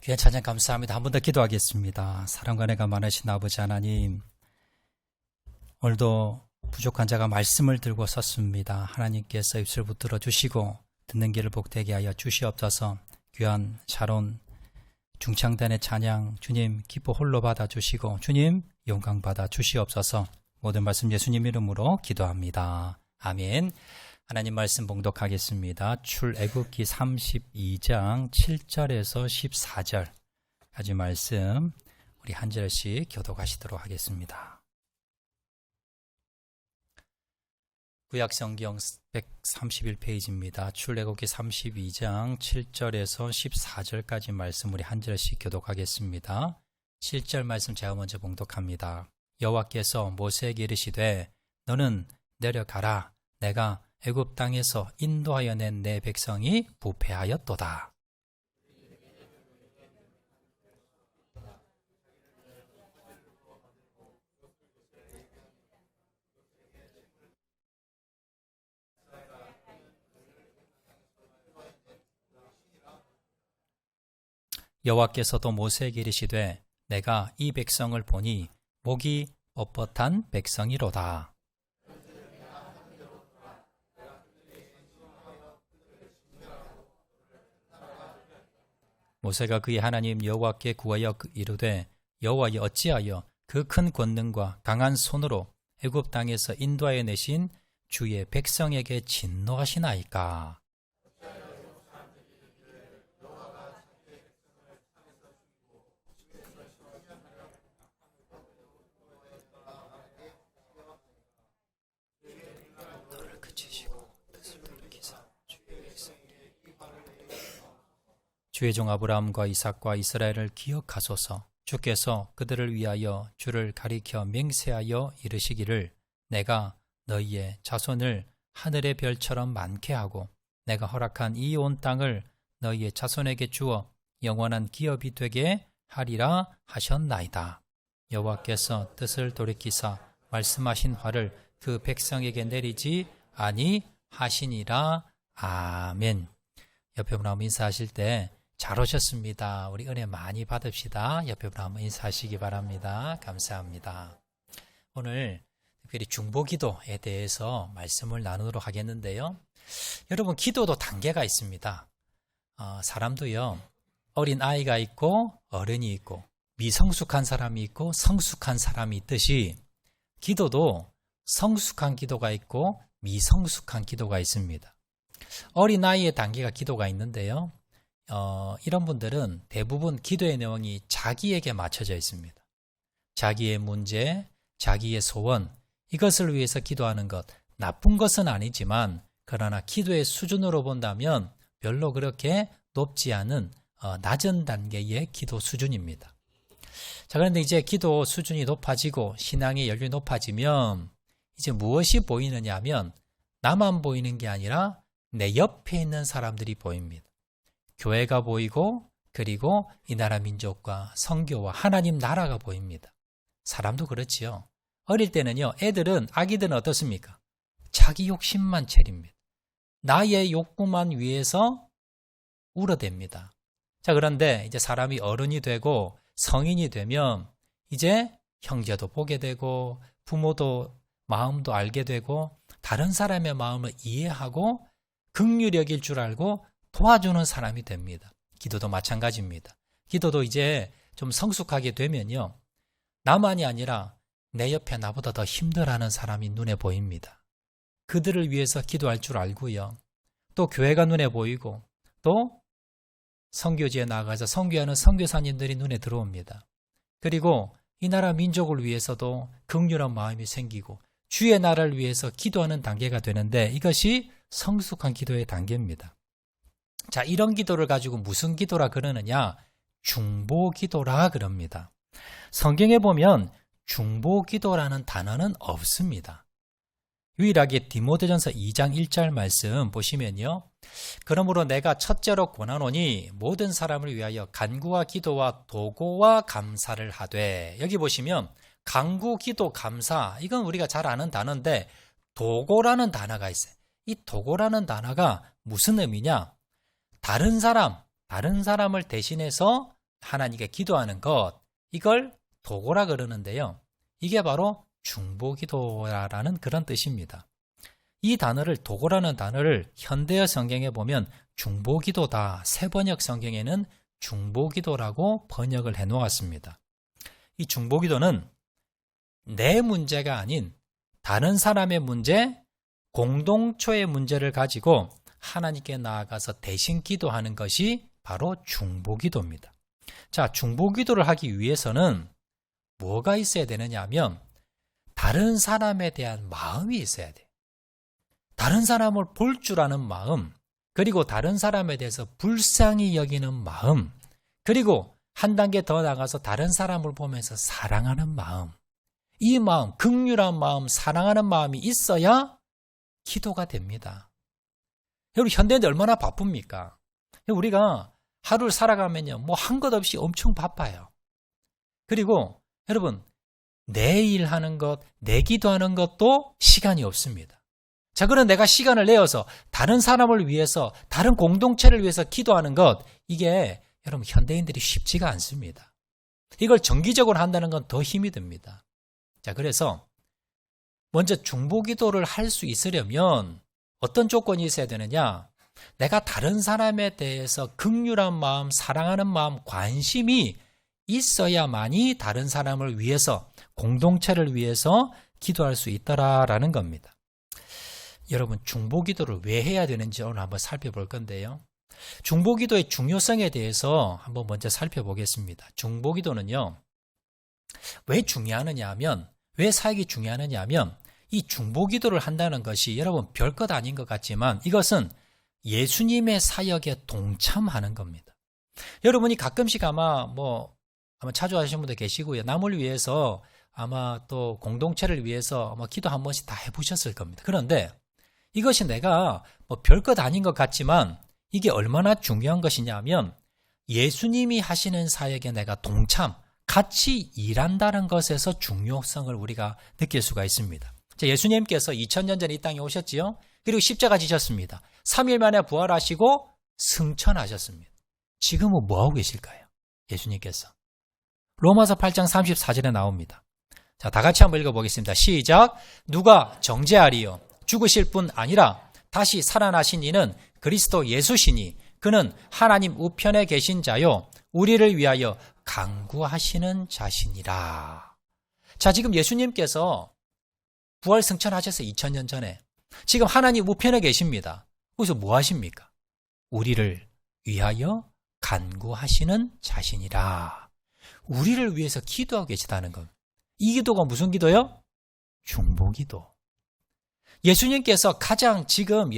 귀한 찬양 감사합니다. 한 번 더 기도하겠습니다. 사랑과 은혜가 많으신 아버지 하나님, 오늘도 부족한 자가 말씀을 들고 섰습니다. 하나님께서 입술 붙들어 주시고 듣는 길을 복되게 하여 주시옵소서. 귀한 샤론 중창단의 찬양 주님 기뻐 홀로 받아주시고 주님 영광 받아 주시옵소서. 모든 말씀 예수님 이름으로 기도합니다. 아멘. 하나님 말씀 봉독하겠습니다. 출애굽기 32장 7절에서 14절까지 말씀 우리 한 절씩 교독하시도록 하겠습니다. 구약성경 131페이지입니다. 출애굽기 32장 7절에서 14절까지 말씀 우리 한 절씩 교독하겠습니다. 7절 말씀 제가 먼저 봉독합니다. 여호와께서 모세에게 이르시되 너는 내려가라. 내가 애굽 땅에서 인도하여 낸 내 백성이 부패하였도다. 여호와께서도 모세에게 이르시되 내가 이 백성을 보니 목이 뻣뻣한 백성이로다. 모세가 그의 하나님 여호와께 구하여 이르되 여호와여 어찌하여 그 큰 권능과 강한 손으로 애굽 땅에서 인도하여 내신 주의 백성에게 진노하시나이까. 너를 그치시고 뜻을 돌이키사 주의 종 아브라함과 이삭과 이스라엘을 기억하소서. 주께서 그들을 위하여 주를 가리켜 맹세하여 이르시기를 내가 너희의 자손을 하늘의 별처럼 많게 하고 내가 허락한 이 온 땅을 너희의 자손에게 주어 영원한 기업이 되게 하리라 하셨나이다. 여호와께서 뜻을 돌이키사 말씀하신 화를 그 백성에게 내리지 아니하시니라. 아멘. 옆에 분 한번 인사하실 때 잘 오셨습니다. 우리 은혜 많이 받읍시다. 옆에 분 한번 인사하시기 바랍니다. 감사합니다. 오늘 특별히 중보기도에 대해서 말씀을 나누도록 하겠는데요. 여러분, 기도도 단계가 있습니다. 사람도요, 어린 아이가 있고 어른이 있고 미성숙한 사람이 있고 성숙한 사람이 있듯이 기도도 성숙한 기도가 있고 미성숙한 기도가 있습니다. 어린 아이의 단계가 기도가 있는데요. 이런 분들은 대부분 기도의 내용이 자기에게 맞춰져 있습니다. 자기의 문제, 자기의 소원, 이것을 위해서 기도하는 것, 나쁜 것은 아니지만 그러나 기도의 수준으로 본다면 별로 그렇게 높지 않은 낮은 단계의 기도 수준입니다. 자, 그런데 이제 기도 수준이 높아지고 신앙의 연륜이 높아지면 이제 무엇이 보이느냐 하면 나만 보이는 게 아니라 내 옆에 있는 사람들이 보입니다. 교회가 보이고 그리고 이 나라 민족과 선교와 하나님 나라가 보입니다. 사람도 그렇지요. 어릴 때는요, 아기들은 어떻습니까? 자기 욕심만 차립니다. 나의 욕구만 위해서 울어댑니다. 자, 그런데 이제 사람이 어른이 되고 성인이 되면 이제 형제도 보게 되고 부모도 마음도 알게 되고 다른 사람의 마음을 이해하고 긍휼력일 줄 알고 도와주는 사람이 됩니다. 기도도 마찬가지입니다. 기도도 이제 좀 성숙하게 되면요, 나만이 아니라 내 옆에 나보다 더 힘들어하는 사람이 눈에 보입니다. 그들을 위해서 기도할 줄 알고요. 또 교회가 눈에 보이고 또 선교지에 나가서 선교하는 선교사님들이 눈에 들어옵니다. 그리고 이 나라 민족을 위해서도 긍휼한 마음이 생기고 주의 나라를 위해서 기도하는 단계가 되는데 이것이 성숙한 기도의 단계입니다. 자, 이런 기도를 가지고 무슨 기도라 그러느냐? 중보기도라 그럽니다. 성경에 보면 중보기도라는 단어는 없습니다. 유일하게 디모데전서 2장 1절 말씀 보시면요. 그러므로 내가 첫째로 권하노니 모든 사람을 위하여 간구와 기도와 도고와 감사를 하되, 여기 보시면 간구, 기도, 감사, 이건 우리가 잘 아는 단어인데 도고라는 단어가 있어요. 이 도고라는 단어가 무슨 의미냐? 다른 사람을 대신해서 하나님께 기도하는 것, 이걸 도고라 그러는데요. 이게 바로 중보기도라는 그런 뜻입니다. 이 단어를, 도고라는 단어를 현대어 성경에 보면 중보기도다, 새번역 성경에는 중보기도라고 번역을 해 놓았습니다. 이 중보기도는 내 문제가 아닌 다른 사람의 문제, 공동체의 문제를 가지고 하나님께 나아가서 대신 기도하는 것이 바로 중보기도입니다. 자, 중보기도를 하기 위해서는 뭐가 있어야 되느냐 하면 다른 사람에 대한 마음이 있어야 돼요. 다른 사람을 볼 줄 아는 마음, 그리고 다른 사람에 대해서 불쌍히 여기는 마음, 그리고 한 단계 더 나가서 다른 사람을 보면서 사랑하는 마음, 이 마음, 긍휼한 마음, 사랑하는 마음이 있어야 기도가 됩니다. 여러분, 현대인들 얼마나 바쁩니까? 우리가 하루를 살아가면요, 뭐 한 것 없이 엄청 바빠요. 그리고 여러분, 내 일하는 것, 내 기도하는 것도 시간이 없습니다. 자, 그럼 내가 시간을 내어서 다른 사람을 위해서, 다른 공동체를 위해서 기도하는 것, 이게 여러분 현대인들이 쉽지가 않습니다. 이걸 정기적으로 한다는 건 더 힘이 듭니다. 자, 그래서 먼저 중보기도를 할 수 있으려면 어떤 조건이 있어야 되느냐? 내가 다른 사람에 대해서 긍휼한 마음, 사랑하는 마음, 관심이 있어야만이 다른 사람을 위해서, 공동체를 위해서 기도할 수 있더라라는 겁니다. 여러분, 중보기도를 왜 해야 되는지 오늘 한번 살펴볼 건데요. 중보기도의 중요성에 대해서 한번 먼저 살펴보겠습니다. 중보기도는요, 왜 중요하느냐 하면, 왜 사역이 중요하느냐 하면, 이 중보기도를 한다는 것이 여러분 별것 아닌 것 같지만 이것은 예수님의 사역에 동참하는 겁니다. 여러분이 가끔씩 아마 자주 하시는 분도 계시고요. 남을 위해서 아마 또 공동체를 위해서 기도 한 번씩 다 해보셨을 겁니다. 그런데 이것이 내가 별것 아닌 것 같지만 이게 얼마나 중요한 것이냐 하면 예수님이 하시는 사역에 내가 동참, 같이 일한다는 것에서 중요성을 우리가 느낄 수가 있습니다. 자, 예수님께서 2000년 전에 이 땅에 오셨지요. 그리고 십자가 지셨습니다. 3일 만에 부활하시고 승천하셨습니다. 지금은 뭐하고 계실까요? 예수님께서. 로마서 8장 34절에 나옵니다. 자, 다 같이 한번 읽어보겠습니다. 시작. 누가 정죄하리요? 죽으실 뿐 아니라 다시 살아나신 이는 그리스도 예수시니 그는 하나님 우편에 계신 자요 우리를 위하여 간구하시는 자시니라. 자, 지금 예수님께서 부활 승천하셨어요. 2000년 전에. 지금 하나님 우편에 계십니다. 거기서 뭐 하십니까? 우리를 위하여 간구하시는 자신이라. 우리를 위해서 기도하고 계시다는 것. 이 기도가 무슨 기도요? 중보기도. 예수님께서 가장 지금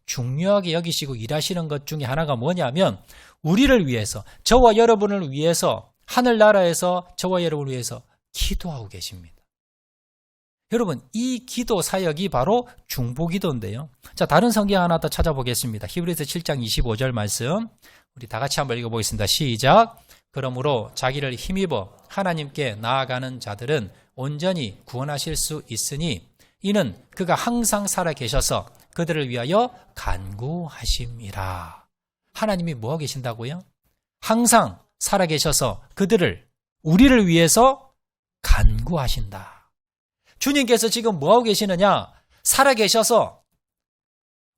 중요하게 여기시고 일하시는 것 중에 하나가 뭐냐면 우리를 위해서, 저와 여러분을 위해서, 하늘나라에서 저와 여러분을 위해서 기도하고 계십니다. 여러분, 이 기도 사역이 바로 중보기도인데요. 자, 다른 성경 하나 더 찾아보겠습니다. 히브리서 7장 25절 말씀. 우리 다 같이 한번 읽어보겠습니다. 시작. 그러므로 자기를 힘입어 하나님께 나아가는 자들은 온전히 구원하실 수 있으니 이는 그가 항상 살아계셔서 그들을 위하여 간구하심이라. 하나님이 뭐하고 계신다고요? 항상 살아계셔서 우리를 위해서 간구하신다. 주님께서 지금 뭐하고 계시느냐? 살아계셔서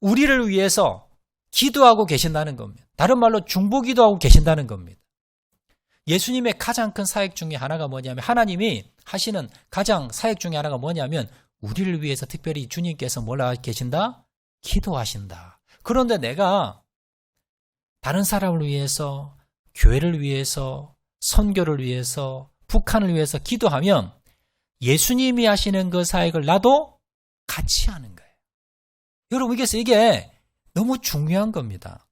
우리를 위해서 기도하고 계신다는 겁니다. 다른 말로 중보기도하고 계신다는 겁니다. 예수님의 가장 큰 사역 중에 하나가 뭐냐면, 하나님이 하시는 가장 사역 중에 하나가 뭐냐면 우리를 위해서 특별히 주님께서 뭐라 계신다? 기도하신다. 그런데 내가 다른 사람을 위해서, 교회를 위해서, 선교를 위해서, 북한을 위해서 기도하면 예수님이 하시는 그 사역을 나도 같이 하는 거예요. 여러분, 이게 너무 중요한 겁니다.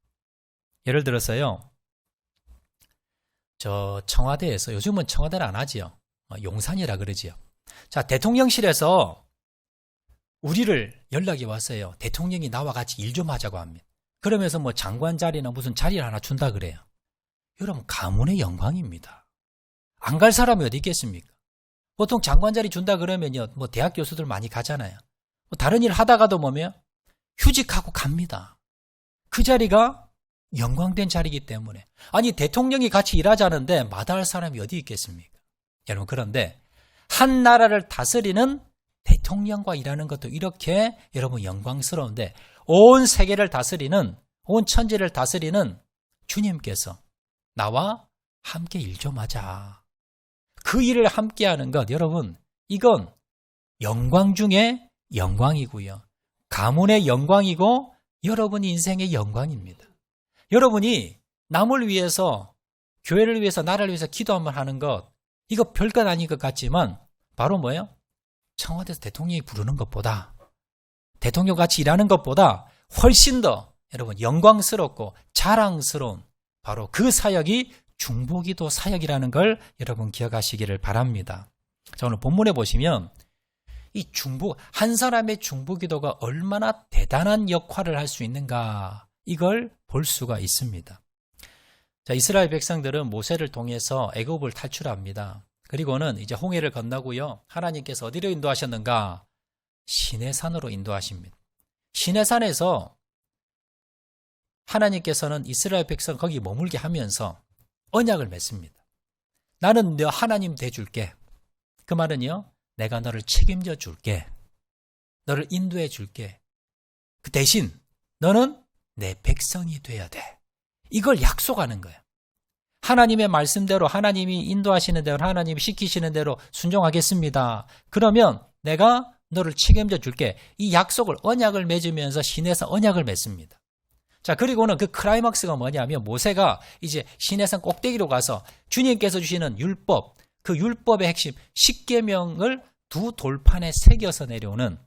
예를 들어서요, 저 청와대에서, 요즘은 청와대를 안 하지요. 용산이라 그러지요. 자, 대통령실에서 우리를 연락이 왔어요. 대통령이 나와 같이 일 좀 하자고 합니다. 그러면서 장관 자리나 무슨 자리를 하나 준다 그래요. 여러분, 가문의 영광입니다. 안 갈 사람이 어디 있겠습니까? 보통 장관 자리 준다 그러면요, 대학 교수들 많이 가잖아요. 다른 일 하다가도 휴직하고 갑니다. 그 자리가 영광된 자리이기 때문에. 아니 대통령이 같이 일하자는데 마다할 사람이 어디 있겠습니까? 여러분 그런데 한 나라를 다스리는 대통령과 일하는 것도 이렇게 여러분 영광스러운데 온 세계를 다스리는 온 천지를 다스리는 주님께서 나와 함께 일 좀 하자. 그 일을 함께 하는 것 여러분 이건 영광 중에 영광이고요. 가문의 영광이고 여러분 인생의 영광입니다. 여러분이 남을 위해서 교회를 위해서 나라를 위해서 기도 한번 하는 것 이거 별것 아닌 것 같지만 바로 뭐예요? 청와대에서 대통령이 부르는 것보다 대통령 같이 일하는 것보다 훨씬 더 여러분 영광스럽고 자랑스러운 바로 그 사역이 중보기도 사역이라는 걸 여러분 기억하시기를 바랍니다. 자, 오늘 본문에 보시면 이 한 사람의 중보기도가 얼마나 대단한 역할을 할 수 있는가 이걸 볼 수가 있습니다. 자, 이스라엘 백성들은 모세를 통해서 애굽을 탈출합니다. 그리고는 이제 홍해를 건너고요. 하나님께서 어디로 인도하셨는가? 시내산으로 인도하십니다. 시내산에서 하나님께서는 이스라엘 백성 거기 머물게 하면서 언약을 맺습니다. 나는 너 하나님 돼줄게. 그 말은요. 내가 너를 책임져 줄게. 너를 인도해 줄게. 그 대신 너는 내 백성이 돼야 돼. 이걸 약속하는 거예요. 하나님의 말씀대로 하나님이 인도하시는 대로 하나님이 시키시는 대로 순종하겠습니다. 그러면 내가 너를 책임져 줄게. 이 약속을 언약을 맺으면서 시내산 언약을 맺습니다. 자, 그리고는 그 클라이막스가 뭐냐면 모세가 이제 시내산 꼭대기로 가서 주님께서 주시는 율법, 그 율법의 핵심 10계명을 두 돌판에 새겨서 내려오는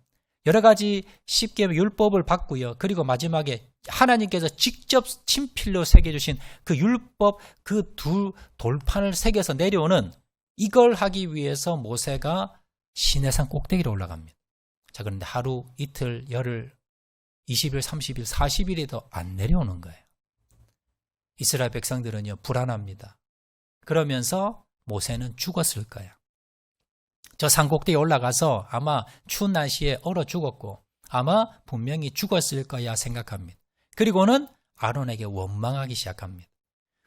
여러 가지 10계명 율법을 받고요. 그리고 마지막에 하나님께서 직접 친필로 새겨주신 그 율법 그 두 돌판을 새겨서 내려오는 이걸 하기 위해서 모세가 시내산 꼭대기로 올라갑니다. 자, 그런데 하루, 이틀, 열흘, 20일, 30일, 40일에도 안 내려오는 거예요. 이스라엘 백성들은요, 불안합니다. 그러면서 모세는 죽었을 거예요. 저 산 꼭대기에 올라가서 아마 추운 날씨에 얼어 죽었고 아마 분명히 죽었을 거야 생각합니다. 그리고는 아론에게 원망하기 시작합니다.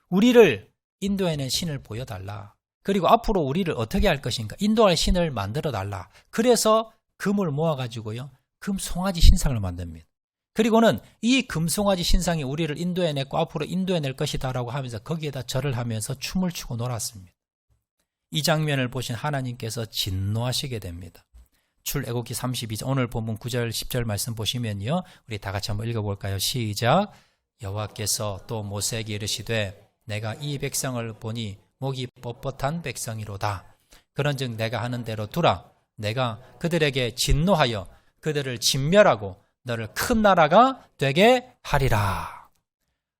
우리를 인도해낸 신을 보여달라. 그리고 앞으로 우리를 어떻게 할 것인가? 인도할 신을 만들어달라. 그래서 금을 모아가지고요. 금 송아지 신상을 만듭니다. 그리고는 이 금송아지 신상이 우리를 인도해냈고 앞으로 인도해낼 것이다 라고 하면서 거기에다 절을 하면서 춤을 추고 놀았습니다. 이 장면을 보신 하나님께서 진노하시게 됩니다. 출애굽기 32장 오늘 본문 9절 10절 말씀 보시면요. 우리 다 같이 한번 읽어볼까요? 시작. 여호와께서 또 모세에게 이르시되 내가 이 백성을 보니 목이 뻣뻣한 백성이로다. 그런즉 내가 하는 대로 두라. 내가 그들에게 진노하여 그들을 진멸하고 너를 큰 나라가 되게 하리라.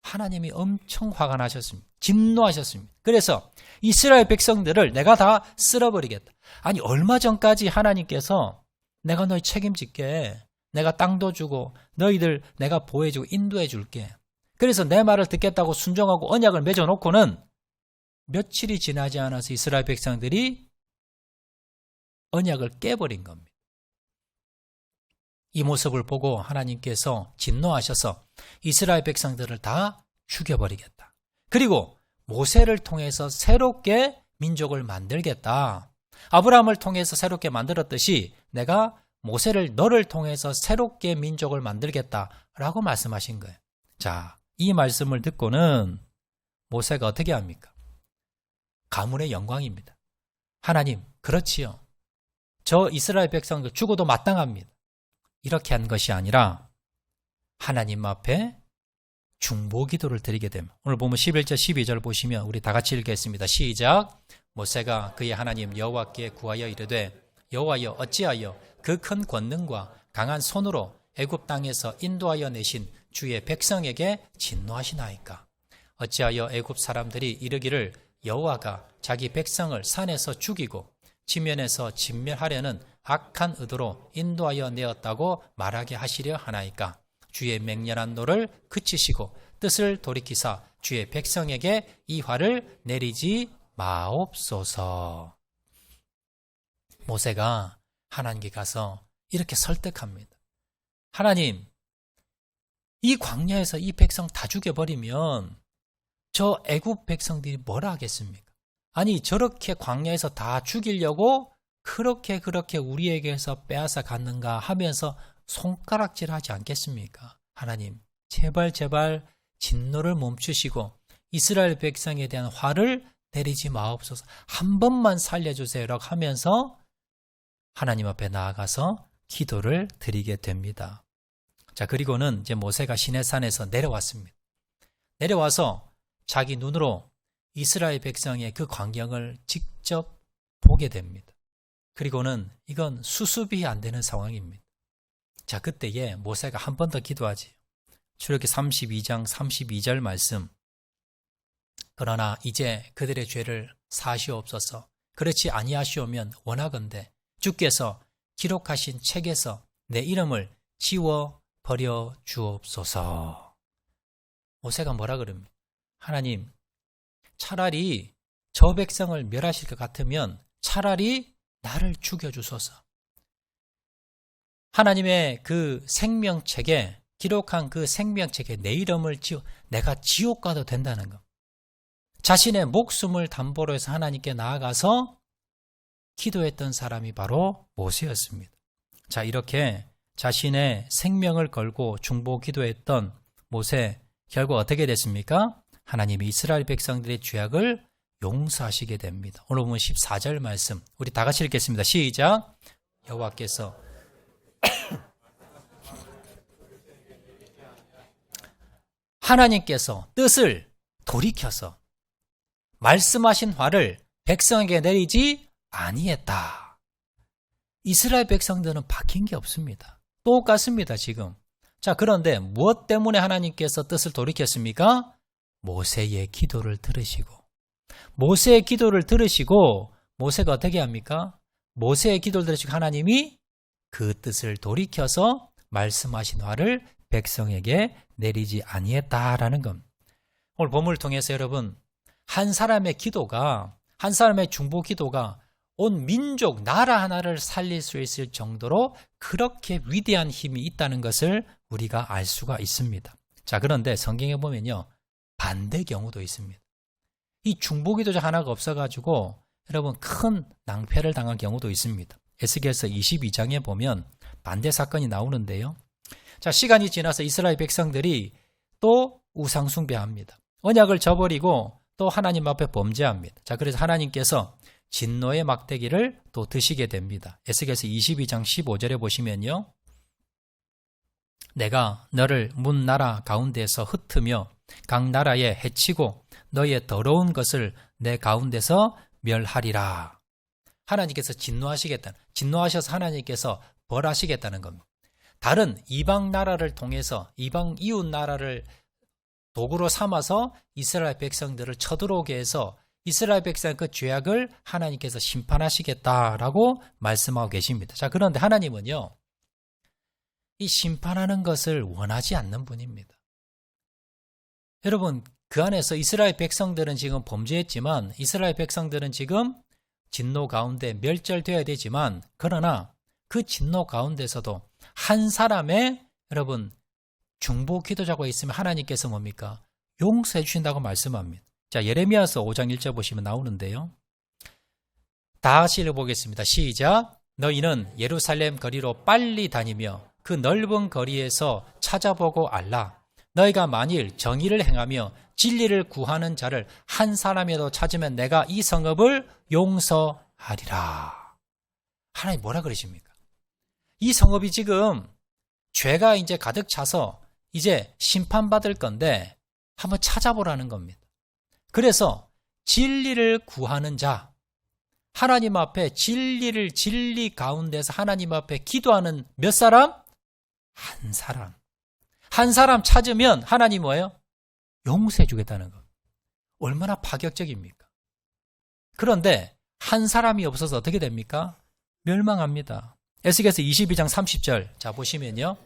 하나님이 엄청 화가 나셨습니다. 진노하셨습니다. 그래서 이스라엘 백성들을 내가 다 쓸어버리겠다. 아니 얼마 전까지 하나님께서 내가 너희 책임질게. 내가 땅도 주고 너희들 내가 보호해주고 인도해 줄게. 그래서 내 말을 듣겠다고 순종하고 언약을 맺어놓고는 며칠이 지나지 않아서 이스라엘 백성들이 언약을 깨버린 겁니다. 이 모습을 보고 하나님께서 진노하셔서 이스라엘 백성들을 다 죽여버리겠다. 그리고 모세를 통해서 새롭게 민족을 만들겠다. 아브라함을 통해서 새롭게 만들었듯이 내가 모세를 너를 통해서 새롭게 민족을 만들겠다라고 말씀하신 거예요. 자, 이 말씀을 듣고는 모세가 어떻게 합니까? 가문의 영광입니다. 하나님, 그렇지요. 저 이스라엘 백성들 죽어도 마땅합니다. 이렇게 한 것이 아니라 하나님 앞에 중보기도를 드리게 됩니다. 오늘 보면 11절 12절 보시면 우리 다 같이 읽겠습니다. 시작. 모세가 그의 하나님 여호와께 구하여 이르되 여호와여 어찌하여 그 큰 권능과 강한 손으로 애굽 땅에서 인도하여 내신 주의 백성에게 진노하시나이까? 어찌하여 애굽 사람들이 이르기를 여호와가 자기 백성을 산에서 죽이고 지면에서 진멸하려는 악한 의도로 인도하여 내었다고 말하게 하시려 하나이까? 주의 맹렬한 노를 그치시고 뜻을 돌이키사 주의 백성에게 이 화를 내리지 마옵소서. 모세가 하나님께 가서 이렇게 설득합니다. 하나님, 이 광야에서 이 백성 다 죽여버리면 저 애굽 백성들이 뭐라 하겠습니까? 아니 저렇게 광야에서 다 죽이려고 그렇게 우리에게서 빼앗아 갔는가 하면서 손가락질하지 않겠습니까? 하나님 제발 진노를 멈추시고 이스라엘 백성에 대한 화를 내리지 마옵소서. 한 번만 살려주세요 라고 하면서 하나님 앞에 나아가서 기도를 드리게 됩니다. 자, 그리고는 이제 모세가 시내산에서 내려왔습니다. 내려와서 자기 눈으로 이스라엘 백성의 그 광경을 직접 보게 됩니다. 그리고는 이건 수습이 안 되는 상황입니다. 자, 그때에 모세가 한 번 더 기도하지. 출애굽기 32장 32절 말씀. 그러나 이제 그들의 죄를 사하시옵소서. 그렇지 아니하시오면 원하건대 주께서 기록하신 책에서 내 이름을 지워 버려 주옵소서. 모세가 뭐라 그럽니까? 하나님, 차라리 저 백성을 멸하실 것 같으면 차라리 나를 죽여주소서. 하나님의 그 생명책에 기록한 그 생명책에 내 이름을 내가 지옥 가도 된다는 것. 자신의 목숨을 담보로 해서 하나님께 나아가서 기도했던 사람이 바로 모세였습니다. 자, 이렇게 자신의 생명을 걸고 중보 기도했던 모세, 결국 어떻게 됐습니까? 하나님이 이스라엘 백성들의 죄악을 용서하시게 됩니다. 오늘 보면 14절 말씀 우리 다 같이 읽겠습니다. 시작. 여호와께서 하나님께서 뜻을 돌이켜서 말씀하신 화를 백성에게 내리지 아니했다. 이스라엘 백성들은 바뀐 게 없습니다. 똑같습니다, 지금. 자, 그런데 무엇 때문에 하나님께서 뜻을 돌이켰습니까? 모세의 기도를 들으시고, 모세의 기도를 들으시고, 모세가 어떻게 합니까? 모세의 기도를 들으시고 하나님이 그 뜻을 돌이켜서 말씀하신 화를 백성에게 내리지 아니했다라는 것. 오늘 본문을 통해서 여러분, 한 사람의 기도가, 한 사람의 중보 기도가 온 민족, 나라 하나를 살릴 수 있을 정도로 그렇게 위대한 힘이 있다는 것을 우리가 알 수가 있습니다. 자, 그런데 성경에 보면요, 반대 경우도 있습니다. 이 중보 기도자 하나가 없어가지고 여러분 큰 낭패를 당한 경우도 있습니다. 에스겔서 22장에 보면 반대 사건이 나오는데요. 자, 시간이 지나서 이스라엘 백성들이 또 우상 숭배합니다. 언약을 저버리고 또 하나님 앞에 범죄합니다. 자, 그래서 하나님께서 진노의 막대기를 또 드시게 됩니다. 에스겔서 22장 15절에 보시면요. 내가 너를 문 나라 가운데서 흩으며 각 나라에 해치고 너의 더러운 것을 내 가운데서 멸하리라. 하나님께서 진노하셔서 하나님께서 벌하시겠다는 겁니다. 다른 이방 나라를 통해서 이방 이웃 나라를 도구로 삼아서 이스라엘 백성들을 쳐들어오게 해서 이스라엘 백성의 그 죄악을 하나님께서 심판하시겠다라고 말씀하고 계십니다. 자, 그런데 하나님은요, 이 심판하는 것을 원하지 않는 분입니다. 여러분, 그 안에서 이스라엘 백성들은 지금 범죄했지만 이스라엘 백성들은 지금 진노 가운데 멸절되어야 되지만 그러나 그 진노 가운데서도 한 사람의 여러분 중보 기도자가 있으면 하나님께서 뭡니까? 용서해 주신다고 말씀합니다. 자, 예레미야서 5장 1절 보시면 나오는데요. 다시 읽어보겠습니다. 시작. 너희는 예루살렘 거리로 빨리 다니며 그 넓은 거리에서 찾아보고 알라. 너희가 만일 정의를 행하며 진리를 구하는 자를 한 사람이라도 찾으면 내가 이 성읍을 용서하리라. 하나님 뭐라 그러십니까? 이 성읍이 지금 죄가 이제 가득 차서 이제 심판받을 건데 한번 찾아보라는 겁니다. 그래서 진리를 구하는 자, 하나님 앞에 진리 가운데서 하나님 앞에 기도하는 몇 사람? 한 사람. 한 사람 찾으면 하나님 뭐예요? 용서해 주겠다는 것. 얼마나 파격적입니까? 그런데 한 사람이 없어서 어떻게 됩니까? 멸망합니다. 에스겔서 22장 30절 자 보시면요.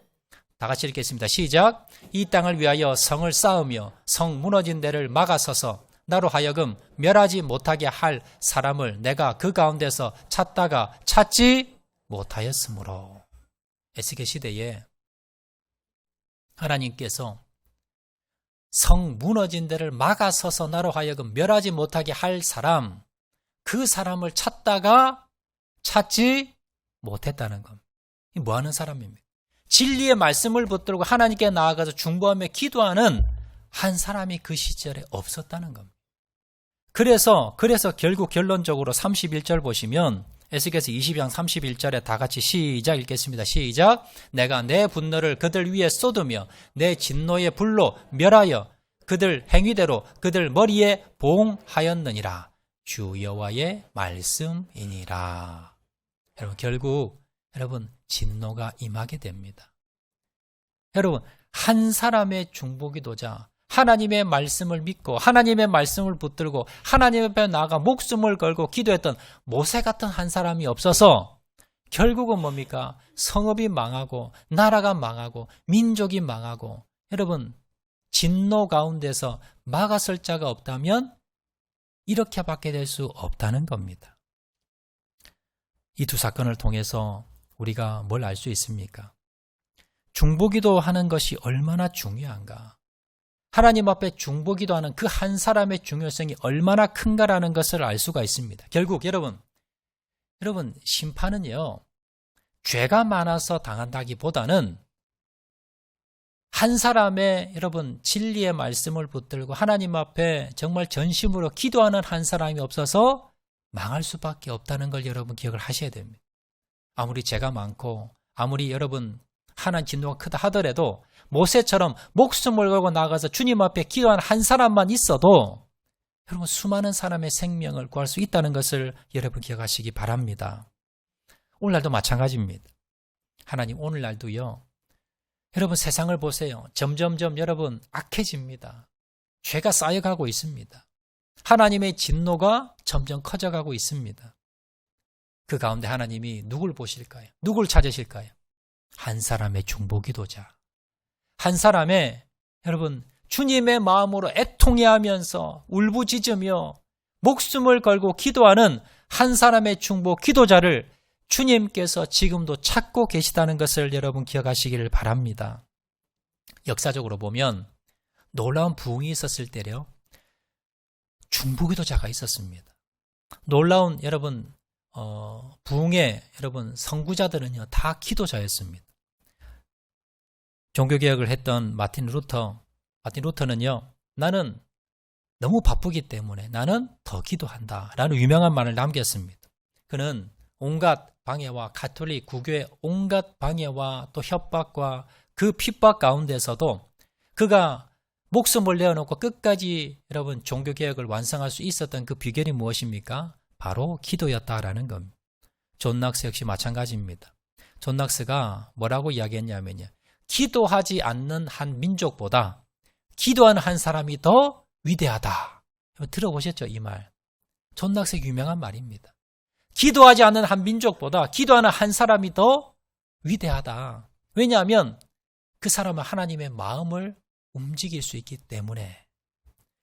다 같이 읽겠습니다. 시작. 이 땅을 위하여 성을 쌓으며 성 무너진 데를 막아서서 나로 하여금 멸하지 못하게 할 사람을 내가 그 가운데서 찾다가 찾지 못하였으므로. 에스겔 시대에 하나님께서 성 무너진 데를 막아서서 나로 하여금 멸하지 못하게 할 사람, 그 사람을 찾다가 찾지 못했다는 겁니다. 이 뭐 하는 사람입니까? 진리의 말씀을 붙들고 하나님께 나아가서 중보하며 기도하는 한 사람이 그 시절에 없었다는 겁니다. 그래서 결국 결론적으로 31절 보시면 에스겔서 22장 31절에 다 같이 시작 읽겠습니다. 시작. 내가 내 분노를 그들 위에 쏟으며 내 진노의 불로 멸하여 그들 행위대로 그들 머리에 봉하였느니라. 주 여호와의 말씀이니라. 여러분, 결국 진노가 임하게 됩니다. 여러분, 한 사람의 중보기도자, 하나님의 말씀을 믿고 하나님의 말씀을 붙들고 하나님 앞에 나아가 목숨을 걸고 기도했던 모세 같은 한 사람이 없어서 결국은 뭡니까? 성읍이 망하고 나라가 망하고 민족이 망하고, 여러분, 진노 가운데서 막아설 자가 없다면 이렇게밖에 될 수 없다는 겁니다. 이 두 사건을 통해서 우리가 뭘 알 수 있습니까? 중보기도 하는 것이 얼마나 중요한가? 하나님 앞에 중보기도하는 그 한 사람의 중요성이 얼마나 큰가라는 것을 알 수가 있습니다. 결국 여러분 심판은요, 죄가 많아서 당한다기보다는 한 사람의 진리의 말씀을 붙들고 하나님 앞에 정말 전심으로 기도하는 한 사람이 없어서 망할 수밖에 없다는 걸 여러분 기억을 하셔야 됩니다. 아무리 죄가 많고 아무리 여러분 하나님 진노가 크다 하더라도 모세처럼 목숨을 걸고 나가서 주님 앞에 기도하는 한 사람만 있어도 여러분 수많은 사람의 생명을 구할 수 있다는 것을 여러분 기억하시기 바랍니다. 오늘날도 마찬가지입니다. 하나님 오늘날도요, 여러분 세상을 보세요. 점점점 여러분 악해집니다. 죄가 쌓여가고 있습니다. 하나님의 진노가 점점 커져가고 있습니다. 그 가운데 하나님이 누굴 보실까요? 누굴 찾으실까요? 한 사람의 중보기도자, 한 사람의 여러분 주님의 마음으로 애통해하면서 울부짖으며 목숨을 걸고 기도하는 한 사람의 중보기도자를 주님께서 지금도 찾고 계시다는 것을 여러분 기억하시기를 바랍니다. 역사적으로 보면 놀라운 부흥이 있었을 때요, 중보기도자가 있었습니다. 놀라운 여러분 부흥의 여러분 선구자들은요 다 기도자였습니다. 종교개혁을 했던 마틴 루터는요, 나는 너무 바쁘기 때문에 나는 더 기도한다 라는 유명한 말을 남겼습니다. 그는 온갖 방해와 가톨릭 구교의 온갖 방해와 또 협박과 그 핍박 가운데서도 그가 목숨을 내어놓고 끝까지 여러분 종교개혁을 완성할 수 있었던 그 비결이 무엇입니까? 바로 기도였다라는 겁니다. 존 낙스 역시 마찬가지입니다. 존 낙스가 뭐라고 이야기했냐면요, 기도하지 않는 한 민족보다 기도하는 한 사람이 더 위대하다. 들어보셨죠? 이 말. 존 낙스의 유명한 말입니다. 기도하지 않는 한 민족보다 기도하는 한 사람이 더 위대하다. 왜냐하면 그 사람은 하나님의 마음을 움직일 수 있기 때문에.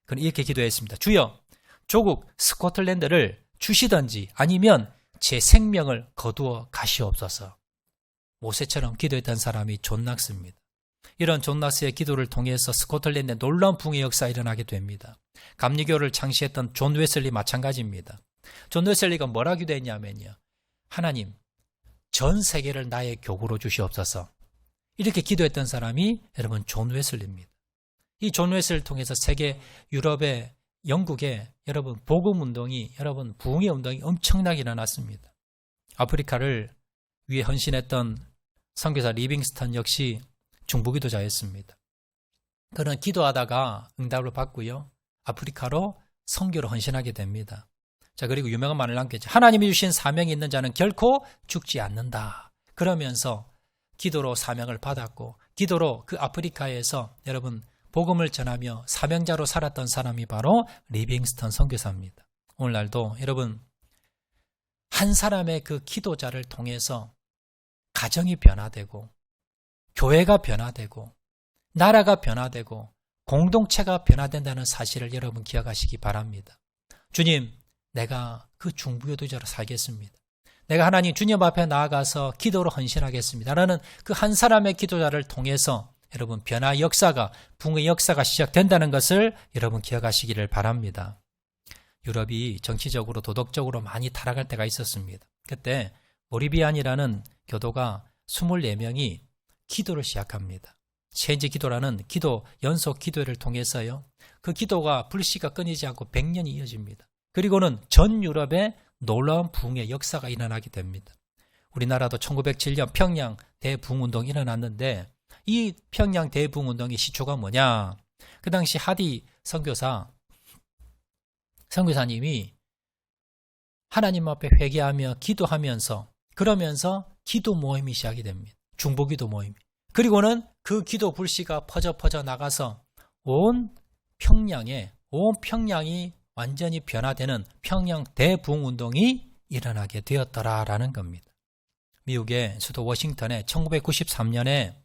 그는 이렇게 기도했습니다. 주여, 조국 스코틀랜드를 주시든지 아니면 제 생명을 거두어 가시옵소서. 모세처럼 기도했던 사람이 존 낙스입니다. 이런 존 낙스의 기도를 통해서 스코틀랜드에 놀라운 부흥의 역사가 일어나게 됩니다. 감리교를 창시했던 존 웨슬리 마찬가지입니다. 존 웨슬리가 뭐라 기도했냐면요, 하나님, 전 세계를 나의 교구로 주시옵소서. 이렇게 기도했던 사람이 여러분 존 웨슬리입니다. 이 존 웨슬리를 통해서 세계, 유럽의, 영국에 여러분 복음 운동이, 여러분 부흥의 운동이 엄청나게 일어났습니다. 아프리카를 위해 헌신했던 선교사 리빙스턴 역시 중보기도자였습니다. 그는 기도하다가 응답을 받고요, 아프리카로 선교로 헌신하게 됩니다. 자, 그리고 유명한 말을 남겼죠. 하나님이 주신 사명이 있는 자는 결코 죽지 않는다. 그러면서 기도로 사명을 받았고 기도로 그 아프리카에서 여러분 복음을 전하며 사명자로 살았던 사람이 바로 리빙스턴 선교사입니다. 오늘날도 여러분 한 사람의 그 기도자를 통해서 가정이 변화되고 교회가 변화되고 나라가 변화되고 공동체가 변화된다는 사실을 여러분 기억하시기 바랍니다. 주님, 내가 그 중보기도자로 살겠습니다. 내가 하나님 주님 앞에 나아가서 기도로 헌신하겠습니다 라는 그 한 사람의 기도자를 통해서 여러분 변화 역사가, 붕의 역사가 시작된다는 것을 여러분 기억하시기를 바랍니다. 유럽이 정치적으로 도덕적으로 많이 타락할 때가 있었습니다. 그때 모리비안이라는 교도가 24명이 기도를 시작합니다. 세인지 기도라는 기도, 연속 기도를 통해서요. 그 기도가 불씨가 끊이지 않고 100년이 이어집니다. 그리고는 전 유럽에 놀라운 부흥의 역사가 일어나게 됩니다. 우리나라도 1907년 평양 대부흥운동이 일어났는데 이 평양 대부흥운동의 시초가 뭐냐? 그 당시 하디 선교사님이 하나님 앞에 회개하며 기도하면서 그러면서 기도 모임이 시작이 됩니다. 중보기도 모임. 그리고는 그 기도 불씨가 퍼져 나가서 온 평양이 완전히 변화되는 평양 대부흥운동이 일어나게 되었더라라는 겁니다. 미국의 수도 워싱턴에 1993년에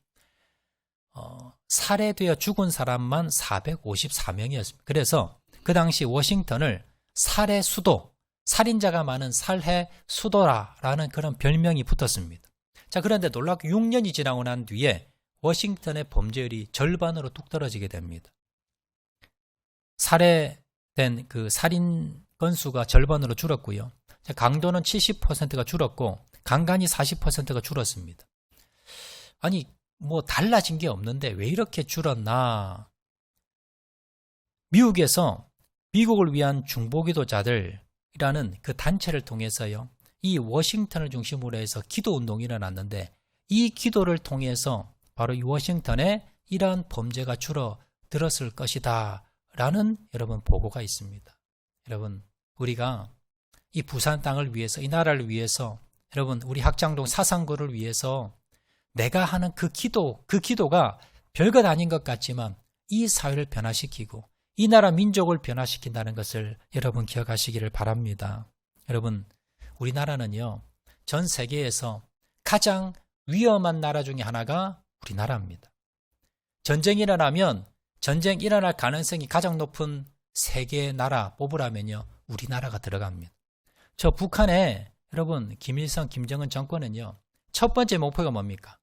살해되어 죽은 사람만 454명이었습니다. 그래서 그 당시 워싱턴을 살해 수도, 살인자가 많은 살해 수도라는 그런 별명이 붙었습니다. 자, 그런데 놀랍게 6년이 지나고 난 뒤에 워싱턴의 범죄율이 절반으로 뚝 떨어지게 됩니다. 살해된 그 살인 건수가 절반으로 줄었고요. 강도는 70%가 줄었고 강간이 40%가 줄었습니다. 아니 뭐 달라진 게 없는데 왜 이렇게 줄었나? 미국에서 미국을 위한 중보기도자들이라는 그 단체를 통해서요. 이 워싱턴을 중심으로 해서 기도운동이 일어났는데 이 기도를 통해서 바로 이 워싱턴에 이러한 범죄가 줄어들었을 것이다 라는 여러분 보고가 있습니다. 여러분 우리가 이 부산 땅을 위해서 이 나라를 위해서 여러분 우리 학장동 사상구를 위해서 내가 하는 그 기도가 별것 아닌 것 같지만 이 사회를 변화시키고 이 나라 민족을 변화시킨다는 것을 여러분 기억하시기를 바랍니다. 여러분 우리나라는요 전 세계에서 가장 위험한 나라 중에 하나가 우리나라입니다. 전쟁이 일어나면 전쟁 일어날 가능성이 가장 높은 세계 나라 뽑으라면요 우리나라가 들어갑니다. 저 북한에 여러분 김일성, 김정은 정권은요 첫 번째 목표가 뭡니까?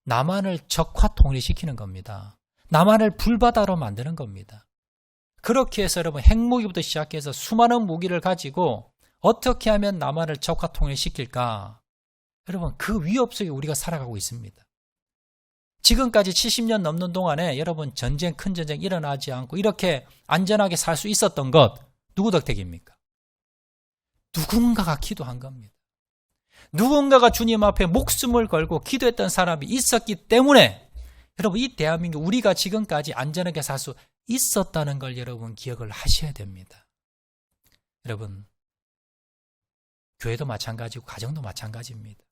남한을 적화 통일시키는 겁니다. 남한을 불바다로 만드는 겁니다. 그렇게 해서 여러분 핵무기부터 시작해서 수많은 무기를 가지고 어떻게 하면 남한을 적화 통일시킬까? 여러분 그 위협 속에 우리가 살아가고 있습니다. 지금까지 70년 넘는 동안에 여러분 큰 전쟁 일어나지 않고 이렇게 안전하게 살 수 있었던 것 누구 덕택입니까? 누군가가 기도한 겁니다. 누군가가 주님 앞에 목숨을 걸고 기도했던 사람이 있었기 때문에 여러분 이 대한민국 우리가 지금까지 안전하게 살 수 있었다는 걸 여러분 기억을 하셔야 됩니다. 여러분 교회도 마찬가지고 가정도 마찬가지입니다.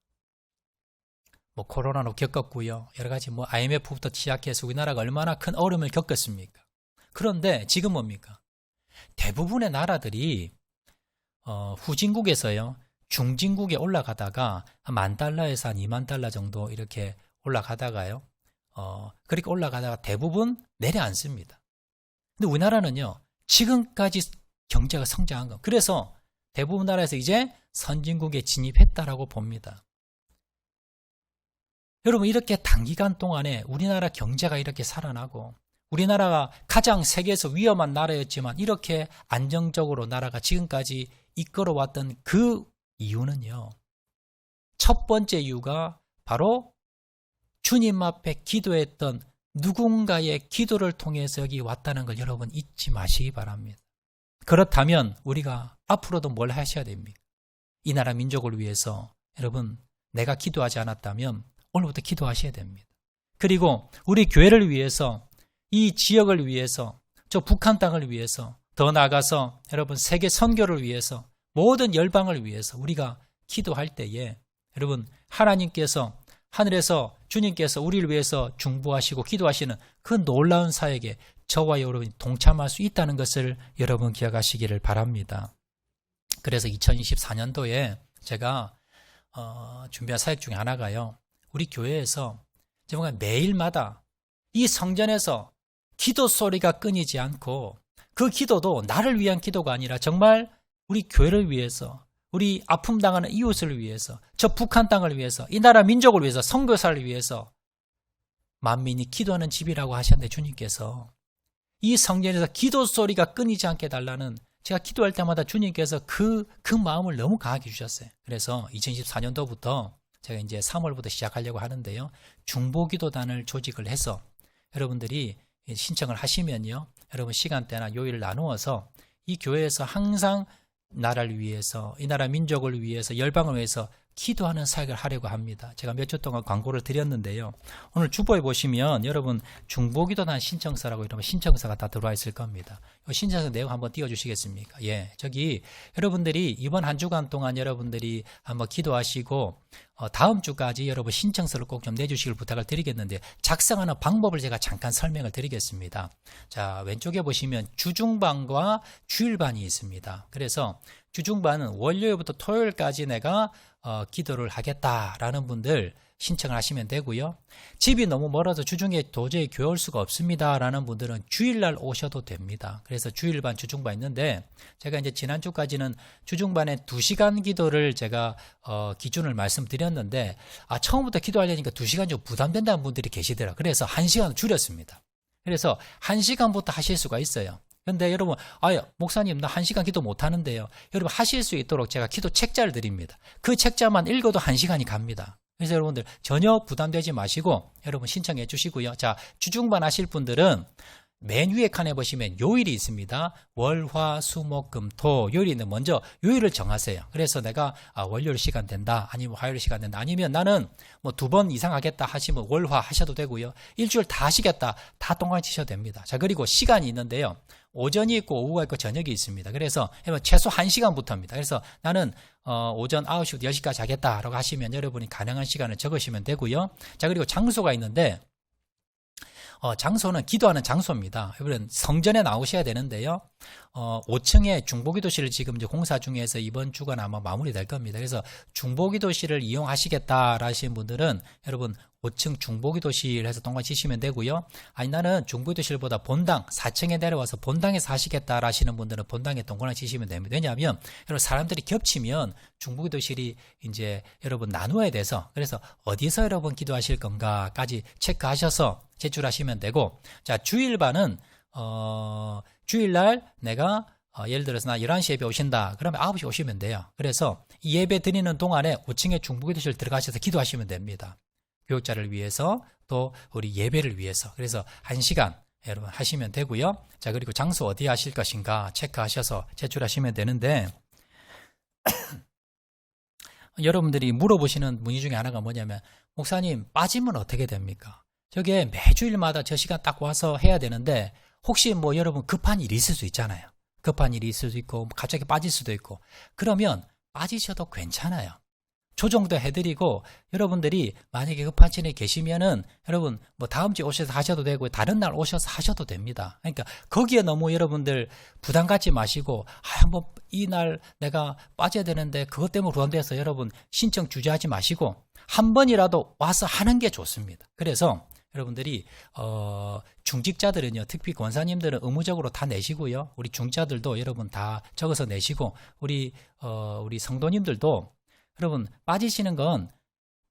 뭐 코로나로 겪었고요. 여러 가지 뭐 IMF부터 시작해서 우리나라가 얼마나 큰 어려움을 겪었습니까? 그런데 지금 뭡니까? 대부분의 나라들이 후진국에서요. 중진국에 올라가다가 $10,000에서 한 $20,000 정도 이렇게 올라가다가요. 그렇게 올라가다가 대부분 내려앉습니다. 근데 우리나라는요. 지금까지 경제가 성장한 거. 그래서 대부분 나라에서 이제 선진국에 진입했다라고 봅니다. 여러분 이렇게 단기간 동안에 우리나라 경제가 이렇게 살아나고 우리나라가 가장 세계에서 위험한 나라였지만 이렇게 안정적으로 나라가 지금까지 이끌어왔던 그 이유는요. 첫 번째 이유가 바로 주님 앞에 기도했던 누군가의 기도를 통해서 여기 왔다는 걸 여러분 잊지 마시기 바랍니다. 그렇다면 우리가 앞으로도 뭘 하셔야 됩니까? 이 나라 민족을 위해서 여러분 내가 기도하지 않았다면 오늘부터 기도하셔야 됩니다. 그리고 우리 교회를 위해서 이 지역을 위해서 저 북한 땅을 위해서 더 나아가서 여러분 세계 선교를 위해서 모든 열방을 위해서 우리가 기도할 때에 여러분 하나님께서 하늘에서 주님께서 우리를 위해서 중보하시고 기도하시는 그 놀라운 사역에 저와 여러분이 동참할 수 있다는 것을 여러분 기억하시기를 바랍니다. 그래서 2024년도에 제가 준비한 사역 중에 하나가요. 우리 교회에서 정말 매일마다 이 성전에서 기도 소리가 끊이지 않고 그 기도도 나를 위한 기도가 아니라 정말 우리 교회를 위해서 우리 아픔 당하는 이웃을 위해서 저 북한 땅을 위해서 이 나라 민족을 위해서 선교사를 위해서 만민이 기도하는 집이라고 하셨는데 주님께서 이 성전에서 기도 소리가 끊이지 않게 달라는, 제가 기도할 때마다 주님께서 그 마음을 너무 강하게 주셨어요. 그래서 2024년도부터 제가 이제 3월부터 시작하려고 하는데요. 중보기도단을 조직을 해서 여러분들이 신청을 하시면요. 여러분 시간대나 요일을 나누어서 이 교회에서 항상 나라를 위해서, 이 나라 민족을 위해서, 열방을 위해서 기도하는 사역을 하려고 합니다. 제가 몇 주 동안 광고를 드렸는데요. 오늘 주보에 보시면 여러분 중보기도단 신청서라고 이러면 신청서가 다 들어와 있을 겁니다. 이 신청서 내용 한번 띄워주시겠습니까? 예, 저기 여러분들이 이번 한 주간 동안 여러분들이 한번 기도하시고 다음 주까지 여러분 신청서를 꼭 좀 내주시길 부탁을 드리겠는데, 작성하는 방법을 제가 잠깐 설명을 드리겠습니다. 자, 왼쪽에 보시면 주중반과 주일반이 있습니다. 그래서 주중반은 월요일부터 토요일까지 내가 기도를 하겠다라는 분들 신청을 하시면 되고요. 집이 너무 멀어서 주중에 도저히 교회 올 수가 없습니다 라는 분들은 주일날 오셔도 됩니다. 그래서 주일반, 주중반 있는데, 제가 이제 지난주까지는 주중반에 2시간 기도를 제가 기준을 말씀드렸는데, 처음부터 기도하려니까 2시간 좀 부담된다는 분들이 계시더라고요. 그래서 1시간을 줄였습니다. 그래서 1시간부터 하실 수가 있어요. 근데 여러분, 목사님, 나 1시간 기도 못 하는데요. 여러분, 하실 수 있도록 제가 기도 책자를 드립니다. 그 책자만 읽어도 1시간이 갑니다. 그래서 여러분들 전혀 부담되지 마시고 여러분 신청해 주시고요. 자, 주중반 하실 분들은 맨 위에 칸에 보시면 요일이 있습니다. 월, 화, 수, 목, 금, 토. 요일이 있는데 먼저 요일을 정하세요. 그래서 내가 월요일 시간 된다, 아니면 화요일 시간 된다, 아니면 나는 뭐 2번 이상 하겠다 하시면 월, 화 하셔도 되고요. 일주일 다 하시겠다, 다 동안 치셔도 됩니다. 자, 그리고 시간이 있는데요. 오전이 있고 오후가 있고 저녁이 있습니다. 그래서 최소 1시간부터입니다. 그래서 나는 오전 9시부터 10시까지 하겠다라고 하시면 여러분이 가능한 시간을 적으시면 되고요. 자, 그리고 장소가 있는데, 장소는 기도하는 장소입니다. 여러분 성전에 나오셔야 되는데요. 5층에 중보기도실을 지금 이제 공사 중에서 이번 주간 아마 마무리될 겁니다. 그래서 중보기도실을 이용하시겠다 하시는 분들은 여러분 5층 중보기도실 해서 동관 치시면 되고요. 아니, 나는 중보기도실보다 본당 4층에 내려와서 본당에서 하시겠다 하시는 분들은 본당에 동관을 치시면 됩니다. 왜냐하면 여러분 사람들이 겹치면 중보기도실이 이제 여러분 나누어야 돼서, 그래서 어디서 여러분 기도하실 건가까지 체크하셔서 제출하시면 되고, 자, 주일반은 주일날 내가 예를 들어서 나 11시 예배 오신다 그러면 9시 오시면 돼요. 그래서 이 예배 드리는 동안에 5층에 중보기도실 들어가셔서 기도하시면 됩니다. 교육자를 위해서, 또 우리 예배를 위해서. 그래서 1시간 여러분 하시면 되고요. 자, 그리고 장소 어디에 하실 것인가 체크하셔서 제출하시면 되는데, 여러분들이 물어보시는 문의 중에 하나가 뭐냐면, 목사님 빠지면 어떻게 됩니까? 저게 매주일마다 저 시간 딱 와서 해야 되는데 혹시 뭐 여러분 급한 일이 있을 수 있잖아요. 급한 일이 있을 수도 있고 갑자기 빠질 수도 있고, 그러면 빠지셔도 괜찮아요. 조정도 해드리고, 여러분들이 만약에 급한 일이 계시면은 여러분 뭐 다음 주에 오셔서 하셔도 되고 다른 날 오셔서 하셔도 됩니다. 그러니까 거기에 너무 여러분들 부담 갖지 마시고, 한번 이날 내가 빠져야 되는데 그것 때문에 부담돼서 여러분 신청 주저하지 마시고 한 번이라도 와서 하는 게 좋습니다. 그래서 여러분들이 중직자들은요, 특히 권사님들은 의무적으로 다 내시고요. 우리 중직자들도 여러분 다 적어서 내시고, 우리 성도님들도 여러분 빠지시는 건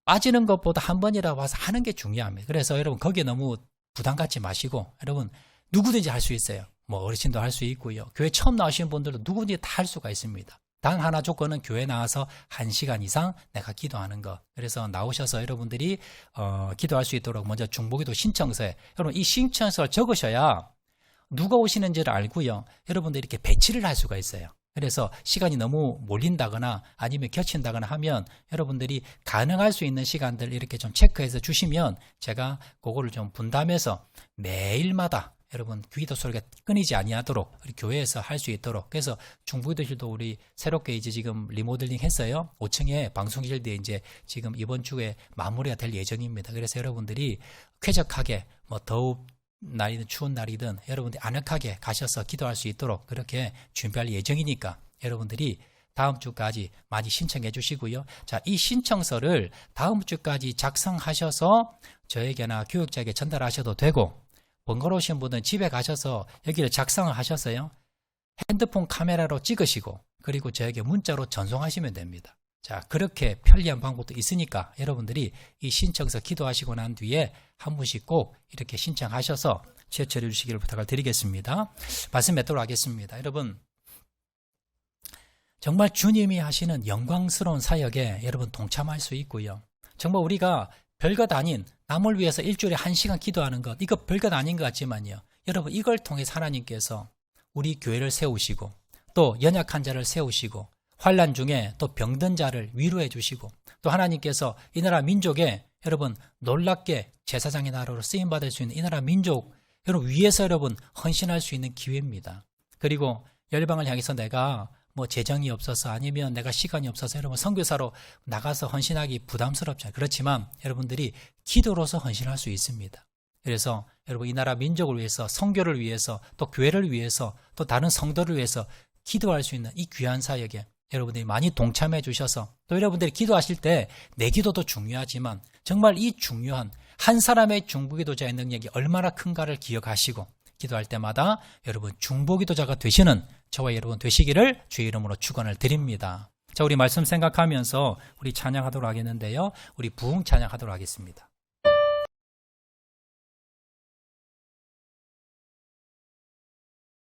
빠지는 것보다 한 번이라도 와서 하는 게 중요합니다. 그래서 여러분 거기에 너무 부담 갖지 마시고, 여러분 누구든지 할 수 있어요. 뭐 어르신도 할 수 있고요. 교회 처음 나오시는 분들도 누구든지 다 할 수가 있습니다. 단 하나 조건은 교회 나와서 1시간 이상 내가 기도하는 것. 그래서 나오셔서 여러분들이 기도할 수 있도록 먼저 중보기도 신청서에, 여러분 이 신청서를 적으셔야 누가 오시는지를 알고요. 여러분들이 이렇게 배치를 할 수가 있어요. 그래서 시간이 너무 몰린다거나 아니면 겹친다거나 하면 여러분들이 가능할 수 있는 시간들 이렇게 좀 체크해서 주시면 제가 그거를 좀 분담해서 매일마다 여러분 기도 소리가 끊이지 아니하도록 우리 교회에서 할 수 있도록. 그래서 중부기도실도 우리 새롭게 이제 지금 리모델링 했어요. 5층에 방송실도 이제 지금 이번 주에 마무리가 될 예정입니다. 그래서 여러분들이 쾌적하게 뭐 더욱 날이든 추운 날이든 여러분들이 아늑하게 가셔서 기도할 수 있도록 그렇게 준비할 예정이니까 여러분들이 다음 주까지 많이 신청해 주시고요. 자, 이 신청서를 다음 주까지 작성하셔서 저에게나 교육자에게 전달하셔도 되고, 번거로우신 분은 집에 가셔서 여기를 작성을 하셔서요, 핸드폰 카메라로 찍으시고 그리고 저에게 문자로 전송하시면 됩니다. 자, 그렇게 편리한 방법도 있으니까 여러분들이 이 신청서 기도하시고 난 뒤에 한 분씩 꼭 이렇게 신청하셔서 제출해 주시기를 부탁을 드리겠습니다. 말씀 맺도록 하겠습니다. 여러분, 정말 주님이 하시는 영광스러운 사역에 여러분 동참할 수 있고요. 정말 우리가 별것 아닌 남을 위해서 일주일에 1시간 기도하는 것, 이거 별것 아닌 것 같지만요. 여러분, 이걸 통해서 하나님께서 우리 교회를 세우시고 또 연약한 자를 세우시고 환난 중에 또 병든 자를 위로해 주시고 또 하나님께서 이 나라 민족에 여러분 놀랍게 제사장의 나라로 쓰임받을 수 있는 이 나라 민족 여러분 위해서 여러분 헌신할 수 있는 기회입니다. 그리고 열방을 향해서 내가 뭐 재정이 없어서 아니면 내가 시간이 없어서 여러분 선교사로 나가서 헌신하기 부담스럽잖아요. 그렇지만 여러분들이 기도로서 헌신할 수 있습니다. 그래서 여러분 이 나라 민족을 위해서 선교를 위해서 또 교회를 위해서 또 다른 성도를 위해서 기도할 수 있는 이 귀한 사역에 여러분들이 많이 동참해 주셔서 또 여러분들이 기도하실 때 내 기도도 중요하지만 정말 이 중요한 한 사람의 중보기도자의 능력이 얼마나 큰가를 기억하시고 기도할 때마다 여러분 중보기도자가 되시는 저와 여러분 되시기를 주의 이름으로 축원을 드립니다. 자, 우리 말씀 생각하면서 우리 찬양하도록 하겠는데요. 우리 부흥 찬양하도록 하겠습니다.